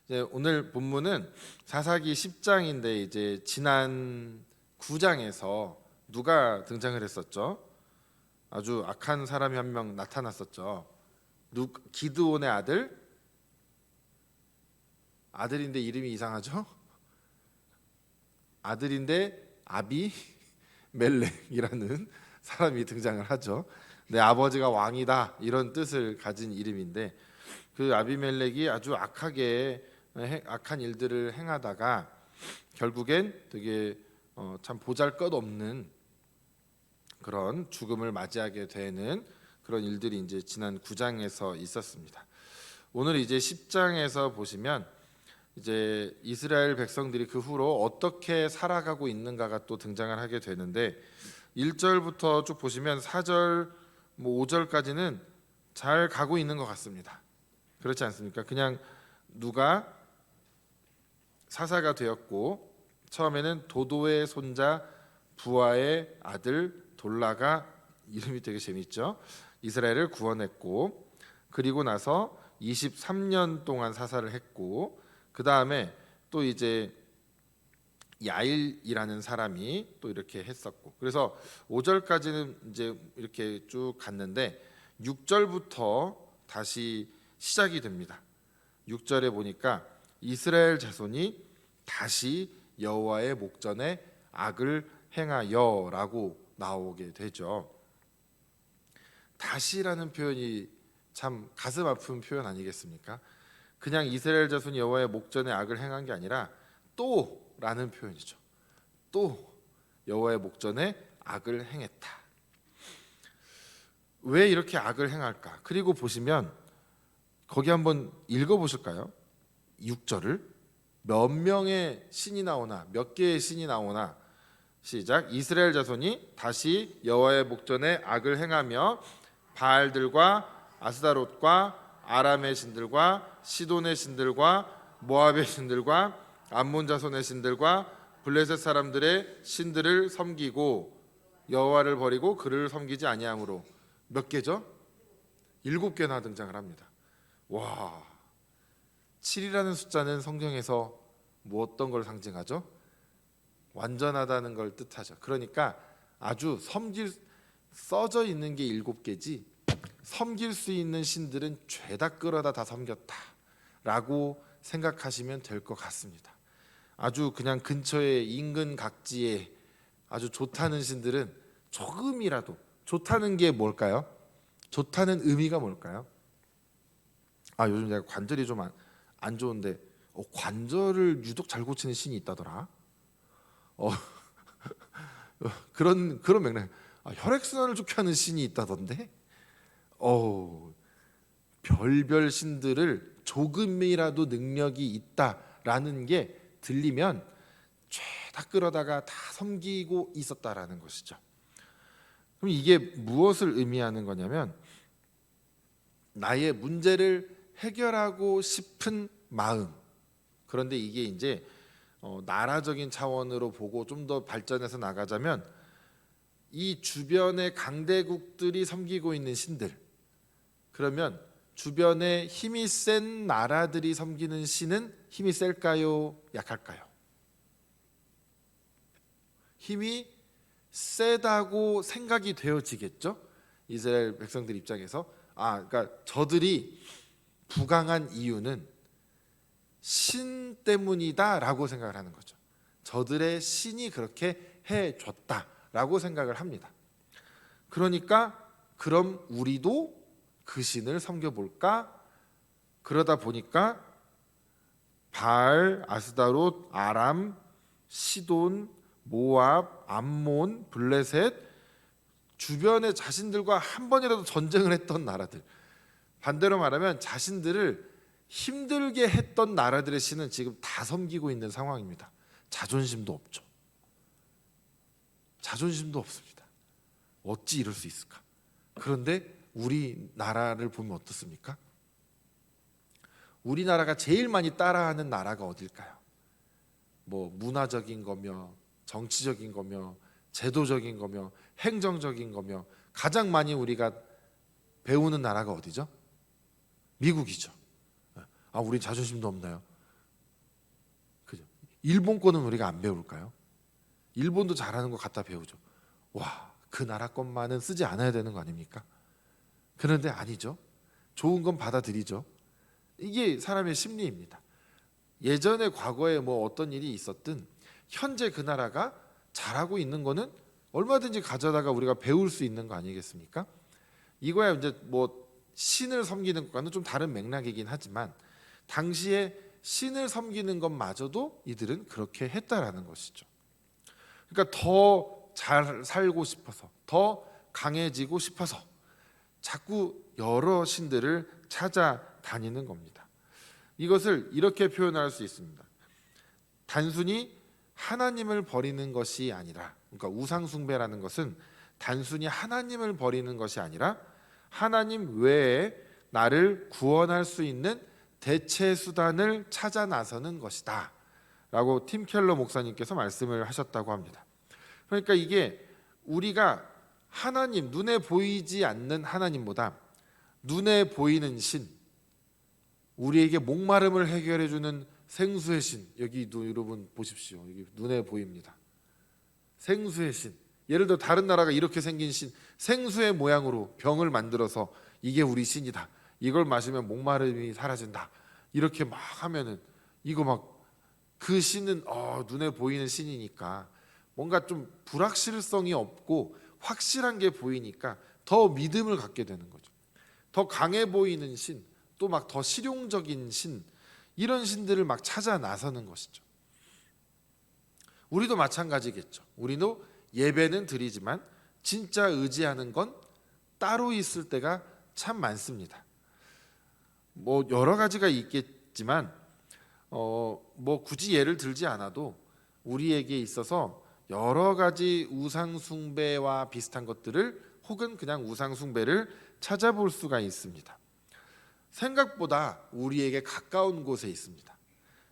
이제 오늘 본문은 사사기 10장인데 이제 지난 9장에서 누가 등장을 했었죠? 아주 악한 사람이 한 명 나타났었죠. 기드온의 아들인데 이름이 이상하죠? 아들인데 아비멜렉이라는 사람이 등장을 하죠. 내 아버지가 왕이다 이런 뜻을 가진 이름인데 그 아비멜렉이 아주 악한 일들을 행하다가 결국엔 되게 참 보잘것없는 그런 죽음을 맞이하게 되는 그런 일들이 이제 지난 9장에서 있었습니다. 오늘 이제 10장에서 보시면 이제 이스라엘 백성들이 그 후로 어떻게 살아가고 있는가가 또 등장을 하게 되는데 1절부터 쭉 보시면 4절 5절까지는 잘 가고 있는 것 같습니다. 그렇지 않습니까? 그냥 누가 사사가 되었고 처음에는 도도의 손자 부하의 아들 돌라가 이름이 되게 재밌죠. 이스라엘을 구원했고 그리고 나서 23년 동안 사사를 했고 그 다음에 또 이제 야일이라는 사람이 또 이렇게 했었고 그래서 5절까지는 이제 이렇게 쭉 갔는데 6절부터 다시 시작이 됩니다. 6절에 보니까 이스라엘 자손이 다시 여호와의 목전에 악을 행하여라고 나오게 되죠. 다시라는 표현이 참 가슴 아픈 표현 아니겠습니까? 그냥 이스라엘 자손이 여호와의 목전에 악을 행한 게 아니라 또라는 표현이죠. 또 여호와의 목전에 악을 행했다. 왜 이렇게 악을 행할까? 그리고 보시면 거기 한번 읽어보실까요? 6절을 몇 명의 신이 나오나 몇 개의 신이 나오나 시작. 이스라엘 자손이 다시 여호와의 목전에 악을 행하며 바알들과 아스다롯과 아람의 신들과 시돈의 신들과 모압의 신들과 암몬 자손의 신들과 블레셋 사람들의 신들을 섬기고 여호와를 버리고 그를 섬기지 아니함으로 몇 개죠? 7개나 등장을 합니다. 와, 7이라는 숫자는 성경에서 어떤 걸 상징하죠? 완전하다는 걸 뜻하죠. 그러니까 아주 써져 있는 게 7개지 섬길 수 있는 신들은 죄다 끌어다 다 섬겼다라고 생각하시면 될 것 같습니다. 아주 그냥 근처에 인근 각지에 아주 좋다는 신들은 조금이라도 좋다는 게 뭘까요? 좋다는 의미가 뭘까요? 요즘 제가 관절이 좀 안 좋은데 관절을 유독 잘 고치는 신이 있다더라. 그런 맥락. 혈액순환을 좋게 하는 신이 있다던데. 별별 신들을 조금이라도 능력이 있다라는 게 들리면 죄다 끌어다가 다 섬기고 있었다라는 것이죠. 그럼 이게 무엇을 의미하는 거냐면 나의 문제를 해결하고 싶은 마음. 그런데 이게 이제 나라적인 차원으로 보고 좀 더 발전해서 나가자면 이 주변의 강대국들이 섬기고 있는 신들, 그러면 주변에 힘이 센 나라들이 섬기는 신은 힘이 셀까요? 약할까요? 힘이 세다고 생각이 되어지겠죠? 이스라엘 백성들 입장에서 그러니까 저들이 부강한 이유는 신 때문이다라고 생각을 하는 거죠. 저들의 신이 그렇게 해줬다라고 생각을 합니다. 그러니까 그럼 우리도 그 신을 섬겨볼까? 그러다 보니까 바알, 아스다롯, 아람, 시돈, 모압, 암몬, 블레셋 주변의 자신들과 한 번이라도 전쟁을 했던 나라들, 반대로 말하면 자신들을 힘들게 했던 나라들의 신은 지금 다 섬기고 있는 상황입니다. 자존심도 없죠. 자존심도 없습니다. 어찌 이럴 수 있을까? 그런데 우리나라를 보면 어떻습니까? 우리나라가 제일 많이 따라하는 나라가 어딜까요? 문화적인 거며 정치적인 거며 제도적인 거며 행정적인 거며 가장 많이 우리가 배우는 나라가 어디죠? 미국이죠. 우리 자존심도 없나요? 일본 거는 우리가 안 배울까요? 일본도 잘하는 거 갖다 배우죠. 와, 그 나라 것만은 쓰지 않아야 되는 거 아닙니까? 그런데 아니죠. 좋은 건 받아들이죠. 이게 사람의 심리입니다. 예전에 과거에 뭐 어떤 일이 있었든 현재 그 나라가 잘하고 있는 거는 얼마든지 가져다가 우리가 배울 수 있는 거 아니겠습니까? 이거야 이제 뭐 신을 섬기는 것과는 좀 다른 맥락이긴 하지만 당시에 신을 섬기는 것마저도 이들은 그렇게 했다라는 것이죠. 그러니까 더 잘 살고 싶어서, 더 강해지고 싶어서 자꾸 여러 신들을 찾아다니는 겁니다. 이것을 이렇게 표현할 수 있습니다. 단순히 하나님을 버리는 것이 아니라, 그러니까 우상 숭배라는 것은 단순히 하나님을 버리는 것이 아니라 하나님 외에 나를 구원할 수 있는 대체 수단을 찾아 나서는 것이다 라고 팀 켈러 목사님께서 말씀을 하셨다고 합니다. 그러니까 이게 우리가 하나님, 눈에 보이지 않는 하나님보다 눈에 보이는 신, 우리에게 목마름을 해결해 주는 생수의 신, 여기도 여러분 보십시오. 여기 눈에 보입니다. 생수의 신. 예를 들어 다른 나라가 이렇게 생긴 신, 생수의 모양으로 병을 만들어서 이게 우리 신이다, 이걸 마시면 목마름이 사라진다, 이렇게 막 하면은 이거 막 그 신은 눈에 보이는 신이니까 뭔가 좀 불확실성이 없고 확실한 게 보이니까 더 믿음을 갖게 되는 거죠. 더 강해 보이는 신, 또 막 더 실용적인 신, 이런 신들을 막 찾아 나서는 것이죠. 우리도 마찬가지겠죠. 우리도 예배는 드리지만 진짜 의지하는 건 따로 있을 때가 참 많습니다. 뭐 여러 가지가 있겠지만 뭐 굳이 예를 들지 않아도 우리에게 있어서 여러 가지 우상 숭배와 비슷한 것들을 혹은 그냥 우상 숭배를 찾아볼 수가 있습니다. 생각보다 우리에게 가까운 곳에 있습니다.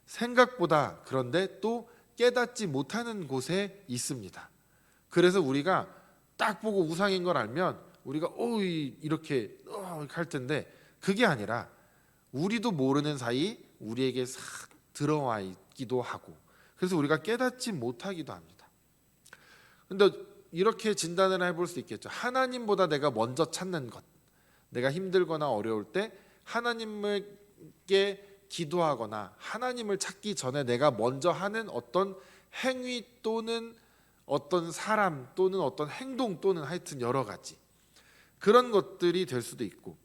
생각보다 그런데 또 깨닫지 못하는 곳에 있습니다. 그래서 우리가 딱 보고 우상인 걸 알면 우리가 이렇게 할 텐데 그게 아니라 우리도 모르는 사이 우리에게 싹 들어와 있기도 하고, 그래서 우리가 깨닫지 못하기도 합니다. 근데 이렇게 진단을 해볼 수 있겠죠. 하나님보다 내가 먼저 찾는 것, 내가 힘들거나 어려울 때 하나님께 기도하거나 하나님을 찾기 전에 내가 먼저 하는 어떤 행위 또는 어떤 사람 또는 어떤 행동 또는 하여튼 여러 가지 그런 것들이 될 수도 있고,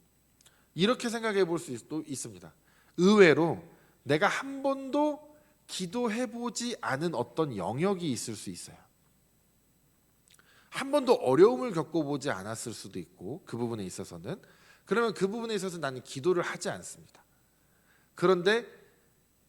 이렇게 생각해 볼 수도 있습니다. 의외로 내가 한 번도 기도해 보지 않은 어떤 영역이 있을 수 있어요. 한 번도 어려움을 겪어보지 않았을 수도 있고, 그 부분에 있어서는, 그러면 그 부분에 있어서 나는 기도를 하지 않습니다. 그런데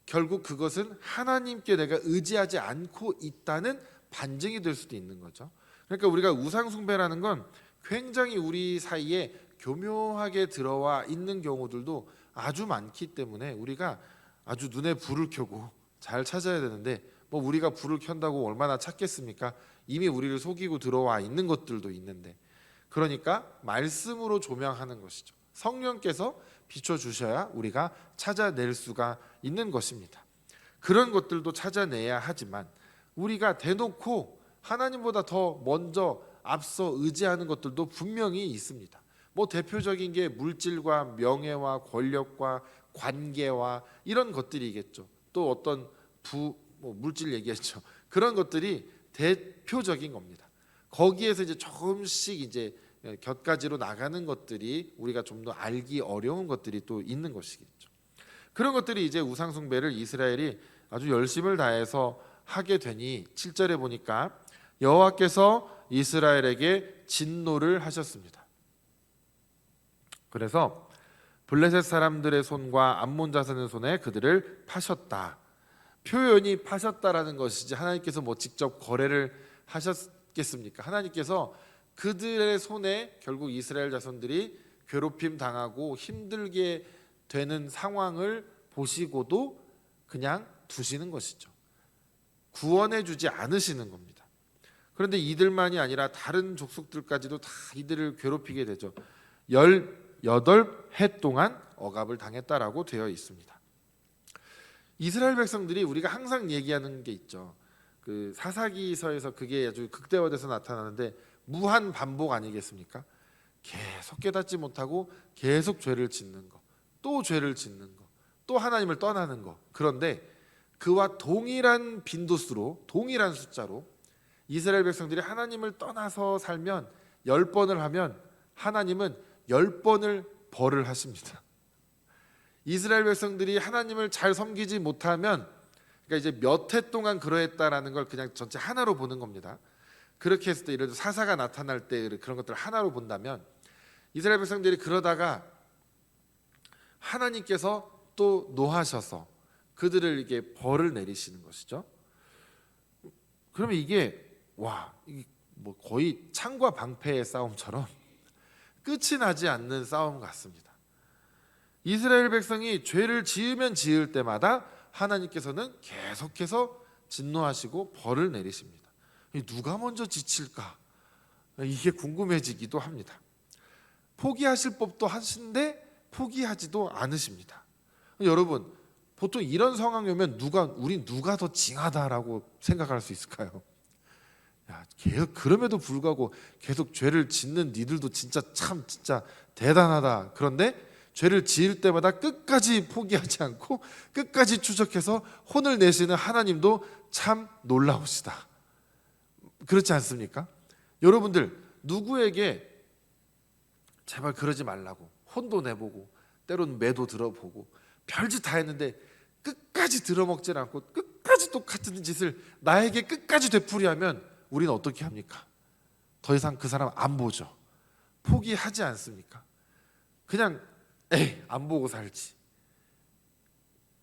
결국 그것은 하나님께 내가 의지하지 않고 있다는 반증이 될 수도 있는 거죠. 그러니까 우리가 우상 숭배라는 건 굉장히 우리 사이에 교묘하게 들어와 있는 경우들도 아주 많기 때문에 우리가 아주 눈에 불을 켜고 잘 찾아야 되는데, 뭐 우리가 불을 켠다고 얼마나 찾겠습니까? 이미 우리를 속이고 들어와 있는 것들도 있는데, 그러니까 말씀으로 조명하는 것이죠. 성령께서 비춰주셔야 우리가 찾아낼 수가 있는 것입니다. 그런 것들도 찾아내야 하지만 우리가 대놓고 하나님보다 더 먼저 앞서 의지하는 것들도 분명히 있습니다. 뭐 대표적인 게 물질과 명예와 권력과 관계와 이런 것들이겠죠. 또 어떤 물질 얘기했죠. 그런 것들이 대표적인 겁니다. 거기에서 이제 조금씩 이제 곁가지로 나가는 것들이 우리가 좀 더 알기 어려운 것들이 또 있는 것이겠죠. 그런 것들이 이제 우상 숭배를 이스라엘이 아주 열심을 다해서 하게 되니 7절에 보니까 여호와께서 이스라엘에게 진노를 하셨습니다. 그래서 블레셋 사람들의 손과 암몬 자손의 손에 그들을 파셨다. 표현이 파셨다라는 것이지 하나님께서 뭐 직접 거래를 하셨겠습니까? 하나님께서 그들의 손에 결국 이스라엘 자손들이 괴롭힘 당하고 힘들게 되는 상황을 보시고도 그냥 두시는 것이죠. 구원해 주지 않으시는 겁니다. 그런데 이들만이 아니라 다른 족속들까지도 다 이들을 괴롭히게 되죠. 18해 동안 억압을 당했다라고 되어 있습니다. 이스라엘 백성들이 우리가 항상 얘기하는 게 있죠. 그 사사기서에서 그게 아주 극대화돼서 나타나는데 무한 반복 아니겠습니까? 계속 깨닫지 못하고 계속 죄를 짓는 거, 또 죄를 짓는 거, 또 하나님을 떠나는 거. 그런데 그와 동일한 빈도수로, 동일한 숫자로 이스라엘 백성들이 하나님을 떠나서 살면 10번을 하면 하나님은 10번을 벌을 하십니다. 이스라엘 백성들이 하나님을 잘 섬기지 못하면, 그러니까 이제 몇 해 동안 그러했다라는 걸 그냥 전체 하나로 보는 겁니다. 그렇게 했을 때, 예를 들어 사사가 나타날 때 그런 것들을 하나로 본다면 이스라엘 백성들이 그러다가 하나님께서 또 노하셔서 그들을 이게 벌을 내리시는 것이죠. 그러면 이게 이게 뭐 거의 창과 방패의 싸움처럼 끝이 나지 않는 싸움 같습니다. 이스라엘 백성이 죄를 지으면 지을 때마다 하나님께서는 계속해서 진노하시고 벌을 내리십니다. 누가 먼저 지칠까? 이게 궁금해지기도 합니다. 포기하실 법도 하신데 포기하지도 않으십니다. 여러분, 보통 이런 상황이 오면 우린 누가 더 징하다라고 생각할 수 있을까요? 계속 그럼에도 불구하고 계속 죄를 짓는 니들도 진짜 대단하다. 그런데 죄를 지을 때마다 끝까지 포기하지 않고 끝까지 추적해서 혼을 내시는 하나님도 참 놀라우시다. 그렇지 않습니까? 여러분들 누구에게 제발 그러지 말라고 혼도 내보고 때로는 매도 들어보고 별짓 다 했는데 끝까지 들어먹질 않고 끝까지 똑같은 짓을 나에게 끝까지 되풀이하면 우리는 어떻게 합니까? 더 이상 그 사람 안 보죠. 포기하지 않습니까? 그냥 안 보고 살지.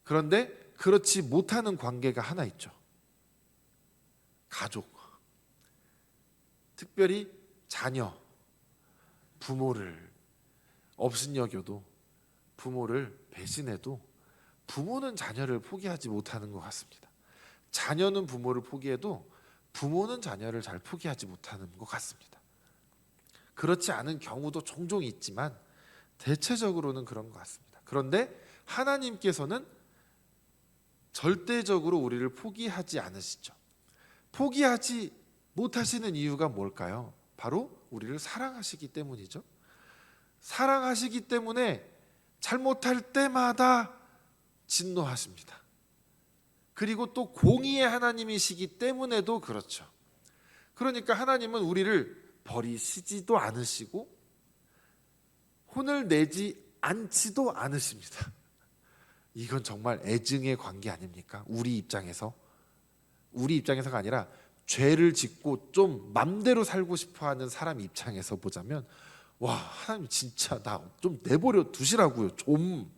그런데 그렇지 못하는 관계가 하나 있죠. 가족. 특별히 자녀, 부모를 업신여겨도, 부모를 배신해도 부모는 자녀를 포기하지 못하는 것 같습니다. 자녀는 부모를 포기해도 부모는 자녀를 잘 포기하지 못하는 것 같습니다. 그렇지 않은 경우도 종종 있지만 대체적으로는 그런 것 같습니다. 그런데 하나님께서는 절대적으로 우리를 포기하지 않으시죠. 포기하지 못하시는 이유가 뭘까요? 바로 우리를 사랑하시기 때문이죠. 사랑하시기 때문에 잘못할 때마다 진노하십니다. 그리고 또 공의의 하나님이시기 때문에도 그렇죠. 그러니까 하나님은 우리를 버리시지도 않으시고 혼을 내지 않지도 않으십니다. 이건 정말 애증의 관계 아닙니까? 우리 입장에서가 아니라 죄를 짓고 좀 맘대로 살고 싶어하는 사람 입장에서 보자면 하나님 진짜 나 좀 내버려 두시라고요 좀.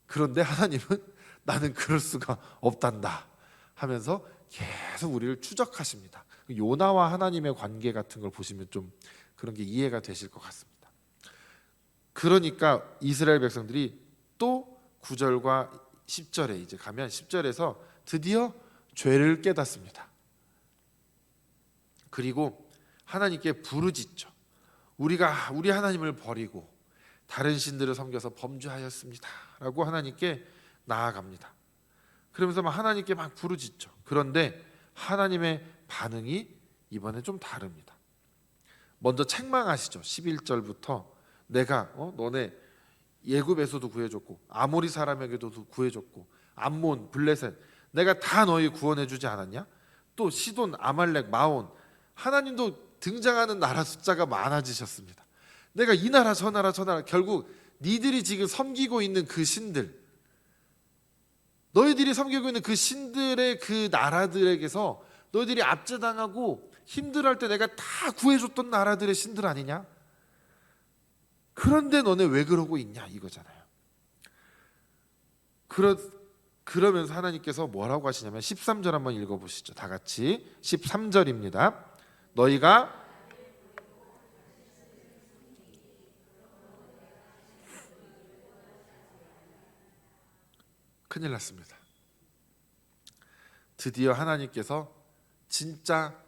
그런데 하나님은 나는 그럴 수가 없단다 하면서 계속 우리를 추적하십니다. 요나와 하나님의 관계 같은 걸 보시면 좀 그런 게 이해가 되실 것 같습니다. 그러니까 이스라엘 백성들이 또 9절과 10절에 이제 가면 10절에서 드디어 죄를 깨닫습니다. 그리고 하나님께 부르짖죠. 우리가 우리 하나님을 버리고 다른 신들을 섬겨서 범죄하였습니다 라고 하나님께 나아갑니다. 그러면서 하나님께 막 부르짖죠. 그런데 하나님의 반응이 이번에 좀 다릅니다. 먼저 책망하시죠. 11절부터 내가 너네 예굽에서도 구해줬고 아모리 사람에게도 구해줬고 암몬, 블레셋 내가 다 너희 구원해주지 않았냐? 또 시돈, 아말렉, 마온 하나님도 등장하는 나라 숫자가 많아지셨습니다. 내가 이 나라 저 나라 결국 니들이 지금 섬기고 있는 그 신들, 너희들이 섬기고 있는 그 신들의 그 나라들에게서 너희들이 압제당하고 힘들어할 때 내가 다 구해줬던 나라들의 신들 아니냐? 그런데 너네 왜 그러고 있냐 이거잖아요. 그러면서 하나님께서 뭐라고 하시냐면 13절 한번 읽어보시죠. 다 같이 13절입니다. 너희가 큰일 났습니다. 드디어 하나님께서 진짜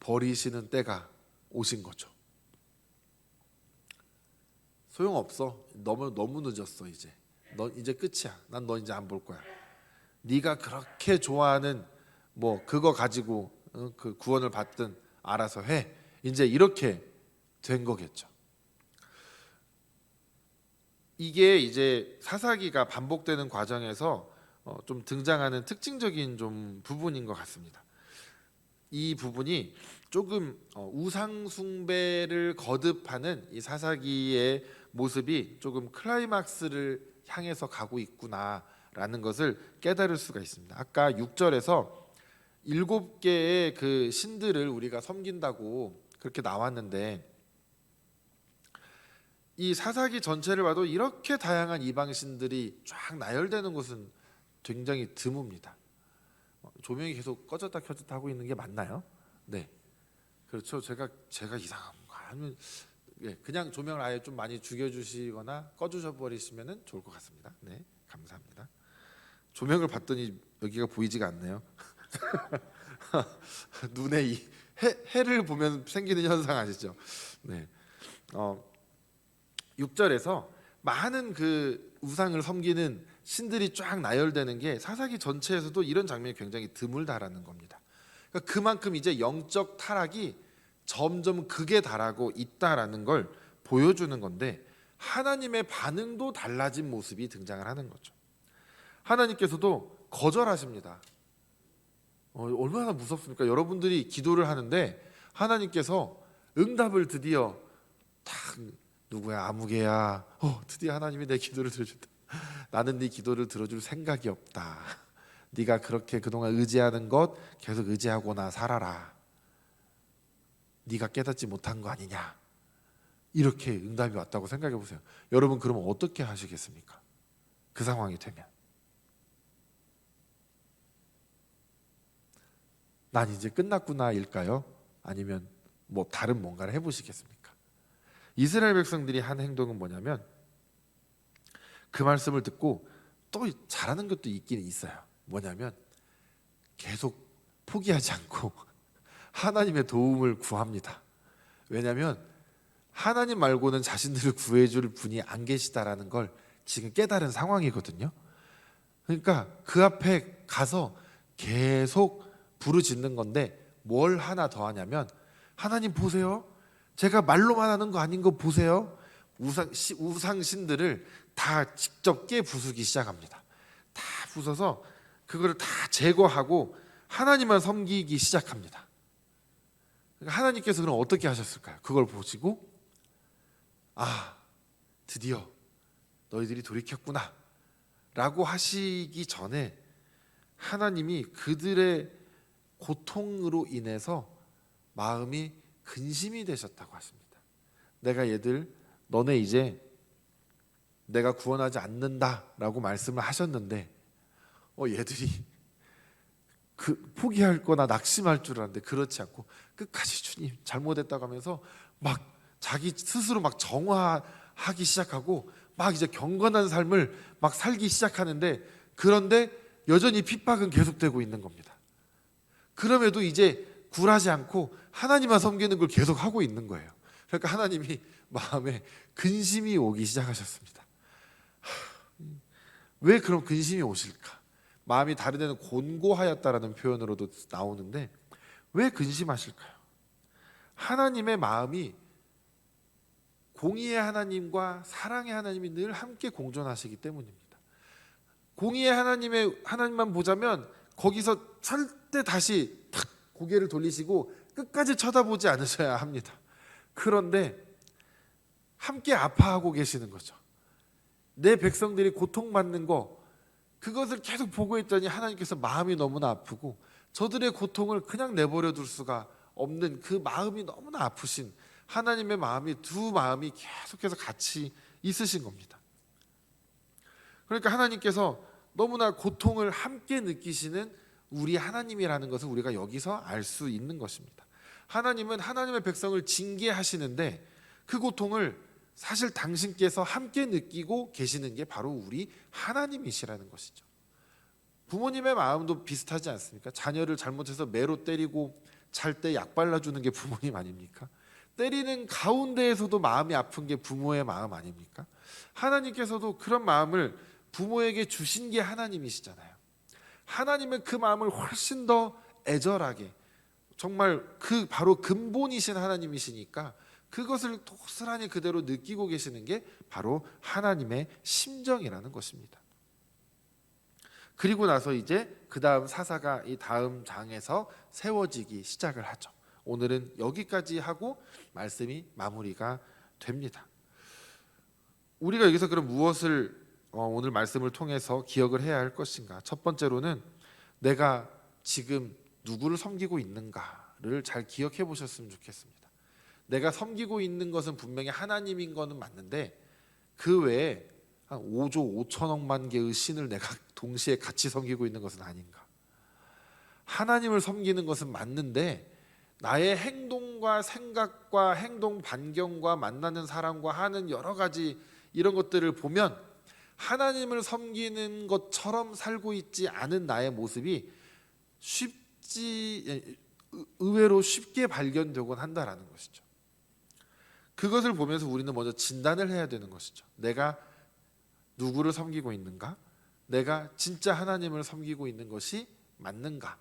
버리시는 때가 오신 거죠. 소용없어. 너무 늦었어. 이제 넌 이제 끝이야. 난 너 이제 안 볼 거야. 네가 그렇게 좋아하는 뭐 그거 가지고 그 구원을 받든 알아서 해. 이제 이렇게 된 거겠죠. 이게 이제 사사기가 반복되는 과정에서 좀 등장하는 특징적인 좀 부분인 것 같습니다. 이 부분이 조금 우상 숭배를 거듭하는 이 사사기의 모습이 조금 클라이막스를 향해서 가고 있구나라는 것을 깨달을 수가 있습니다. 아까 6절에서 7개의 그 신들을 우리가 섬긴다고 그렇게 나왔는데, 이 사사기 전체를 봐도 이렇게 다양한 이방 신들이 쫙 나열되는 곳은 굉장히 드뭅니다. 조명이 계속 꺼졌다 켜졌다 하고 있는 게 맞나요? 네, 그렇죠. 제가 이상한가 하면 그냥 조명을 아예 좀 많이 죽여주시거나 꺼주셔 버리시면 좋을 것 같습니다. 네, 감사합니다. 조명을 봤더니 여기가 보이지가 않네요. 눈에 이 해를 보면 생기는 현상 아시죠? 네, 6절에서 많은 그 우상을 섬기는 신들이 쫙 나열되는 게 사사기 전체에서도 이런 장면이 굉장히 드물다라는 겁니다. 그러니까 그만큼 이제 영적 타락이 점점 극에 달하고 있다라는 걸 보여주는 건데, 하나님의 반응도 달라진 모습이 등장을 하는 거죠. 하나님께서도 거절하십니다. 얼마나 무섭습니까? 여러분들이 기도를 하는데 하나님께서 응답을 드디어 딱, 누구야, 아무개야, 드디어 하나님이 내 기도를 들어준다. 나는 네 기도를 들어줄 생각이 없다. 네가 그렇게 그동안 의지하는 것 계속 의지하고나 살아라. 네가 깨닫지 못한 거 아니냐. 이렇게 응답이 왔다고 생각해 보세요. 여러분 그러면 어떻게 하시겠습니까? 그 상황이 되면 난 이제 끝났구나 일까요? 아니면 뭐 다른 뭔가를 해보시겠습니까? 이스라엘 백성들이 한 행동은 뭐냐면, 그 말씀을 듣고 또 잘하는 것도 있긴 있어요. 뭐냐면 계속 포기하지 않고 하나님의 도움을 구합니다. 왜냐하면 하나님 말고는 자신들을 구해줄 분이 안 계시다라는 걸 지금 깨달은 상황이거든요. 그러니까 그 앞에 가서 계속 부르짖는 건데, 뭘 하나 더 하냐면, 하나님 보세요, 제가 말로만 하는 거 아닌 거 보세요. 우상 신들을 다 직접 깨 부수기 시작합니다. 다 부숴서 그거를 다 제거하고 하나님만 섬기기 시작합니다. 그러니까 하나님께서 그럼 어떻게 하셨을까요? 그걸 보시고 드디어 너희들이 돌이켰구나 라고 하시기 전에 하나님이 그들의 고통으로 인해서 마음이 근심이 되셨다고 하십니다. 내가 너네 이제 내가 구원하지 않는다라고 말씀을 하셨는데, 얘들이 포기할 거나 낙심할 줄 알았는데 그렇지 않고 끝까지 주님 잘못했다고 하면서 막 자기 스스로 막 정화하기 시작하고 막 이제 경건한 삶을 막 살기 시작하는데, 그런데 여전히 핍박은 계속되고 있는 겁니다. 그럼에도 이제 굴하지 않고 하나님만 섬기는 걸 계속 하고 있는 거예요. 그러니까 하나님이 마음에 근심이 오기 시작하셨습니다. 왜 그럼 근심이 오실까? 마음이 다른 데는 곤고하였다라는 표현으로도 나오는데, 왜 근심하실까요? 하나님의 마음이 공의의 하나님과 사랑의 하나님이 늘 함께 공존하시기 때문입니다. 공의의 하나님만 보자면 거기서 절대 다시 탁 고개를 돌리시고 끝까지 쳐다보지 않으셔야 합니다. 그런데 함께 아파하고 계시는 거죠. 내 백성들이 고통받는 거, 그것을 계속 보고 있더니 하나님께서 마음이 너무나 아프고 저들의 고통을 그냥 내버려 둘 수가 없는 그 마음이 너무나 아프신 하나님의 마음이, 두 마음이 계속해서 같이 있으신 겁니다. 그러니까 하나님께서 너무나 고통을 함께 느끼시는 우리 하나님이라는 것을 우리가 여기서 알 수 있는 것입니다. 하나님은 하나님의 백성을 징계하시는데 그 고통을 사실 당신께서 함께 느끼고 계시는 게 바로 우리 하나님이시라는 것이죠. 부모님의 마음도 비슷하지 않습니까? 자녀를 잘못해서 매로 때리고 잘 때 약 발라주는 게 부모님 아닙니까? 때리는 가운데에서도 마음이 아픈 게 부모의 마음 아닙니까? 하나님께서도 그런 마음을 부모에게 주신 게 하나님이시잖아요. 하나님의 그 마음을 훨씬 더 애절하게, 정말 그 바로 근본이신 하나님이시니까 그것을 고스란히 그대로 느끼고 계시는 게 바로 하나님의 심정이라는 것입니다. 그리고 나서 이제 그 다음 사사가 이 다음 장에서 세워지기 시작을 하죠. 오늘은 여기까지 하고 말씀이 마무리가 됩니다. 우리가 여기서 그럼 무엇을 오늘 말씀을 통해서 기억을 해야 할 것인가? 첫 번째로는 내가 지금 누구를 섬기고 있는가를 잘 기억해 보셨으면 좋겠습니다. 내가 섬기고 있는 것은 분명히 하나님인 거는 맞는데 그 외에 한 5조 5천억만 개의 신을 내가 동시에 같이 섬기고 있는 것은 아닌가? 하나님을 섬기는 것은 맞는데 나의 행동과 생각과 행동 반경과 만나는 사람과 하는 여러 가지 이런 것들을 보면 하나님을 섬기는 것처럼 살고 있지 않은 나의 모습이 의외로 쉽게 발견되곤 한다라는 것이죠. 그것을 보면서 우리는 먼저 진단을 해야 되는 것이죠. 내가 누구를 섬기고 있는가? 내가 진짜 하나님을 섬기고 있는 것이 맞는가?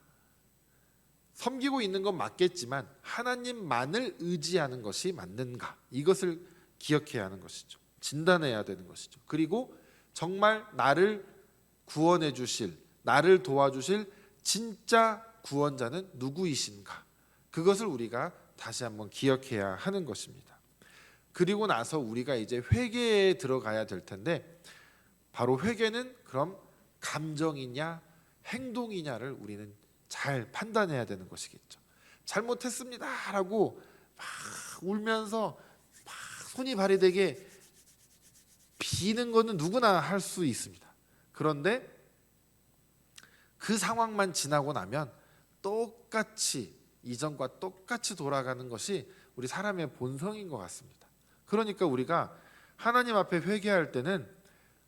섬기고 있는 건 맞겠지만 하나님만을 의지하는 것이 맞는가? 이것을 기억해야 하는 것이죠. 진단해야 되는 것이죠. 그리고 정말 나를 구원해 주실, 나를 도와주실 진짜 구원자는 누구이신가? 그것을 우리가 다시 한번 기억해야 하는 것입니다. 그리고 나서 우리가 이제 회개에 들어가야 될 텐데 바로 회개는 그럼 감정이냐 행동이냐를 우리는 잘 판단해야 되는 것이겠죠. 잘못했습니다라고 막 울면서 막 손이 발이 되게 비는 거는 누구나 할 수 있습니다. 그런데 그 상황만 지나고 나면 똑같이 이전과 똑같이 돌아가는 것이 우리 사람의 본성인 것 같습니다. 그러니까 우리가 하나님 앞에 회개할 때는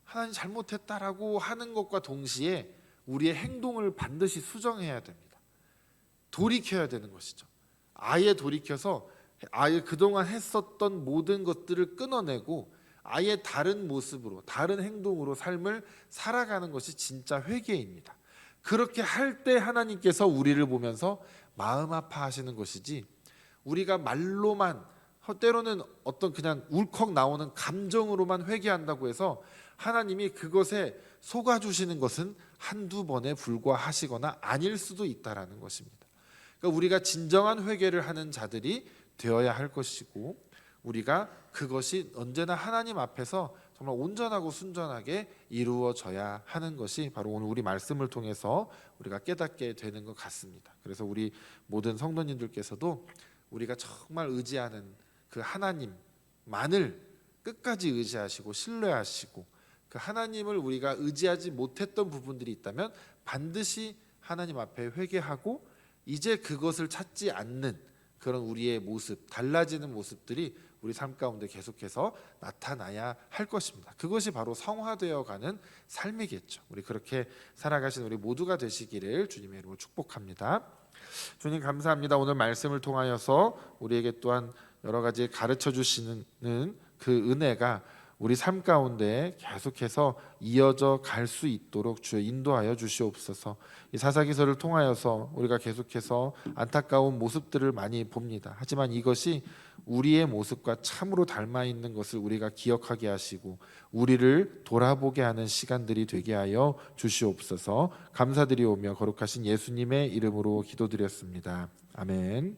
하나님 잘못했다라고 하는 것과 동시에 우리의 행동을 반드시 수정해야 됩니다. 돌이켜야 되는 것이죠. 아예 돌이켜서 아예 그동안 했었던 모든 것들을 끊어내고 아예 다른 모습으로 다른 행동으로 삶을 살아가는 것이 진짜 회개입니다. 그렇게 할 때 하나님께서 우리를 보면서 마음 아파하시는 것이지 우리가 말로만 때로는 어떤 그냥 울컥 나오는 감정으로만 회개한다고 해서 하나님이 그것에 속아주시는 것은 한두 번에 불과하시거나 아닐 수도 있다라는 것입니다. 그러니까 우리가 진정한 회개를 하는 자들이 되어야 할 것이고 우리가 그것이 언제나 하나님 앞에서 정말 온전하고 순전하게 이루어져야 하는 것이 바로 오늘 우리 말씀을 통해서 우리가 깨닫게 되는 것 같습니다. 그래서 우리 모든 성도님들께서도 우리가 정말 의지하는 그 하나님만을 끝까지 의지하시고 신뢰하시고 그 하나님을 우리가 의지하지 못했던 부분들이 있다면 반드시 하나님 앞에 회개하고 이제 그것을 찾지 않는 그런 우리의 모습, 달라지는 모습들이 우리 삶 가운데 계속해서 나타나야 할 것입니다. 그것이 바로 성화되어가는 삶이겠죠. 우리 그렇게 살아가신 우리 모두가 되시기를 주님의 이름으로 축복합니다. 주님 감사합니다. 오늘 말씀을 통하여서 우리에게 또한 여러 가지 가르쳐 주시는 그 은혜가 우리 삶 가운데 계속해서 이어져 갈 수 있도록 주여 인도하여 주시옵소서. 이 사사기서를 통하여서 우리가 계속해서 안타까운 모습들을 많이 봅니다. 하지만 이것이 우리의 모습과 참으로 닮아 있는 것을 우리가 기억하게 하시고 우리를 돌아보게 하는 시간들이 되게 하여 주시옵소서. 감사드리오며 거룩하신 예수님의 이름으로 기도드렸습니다. 아멘.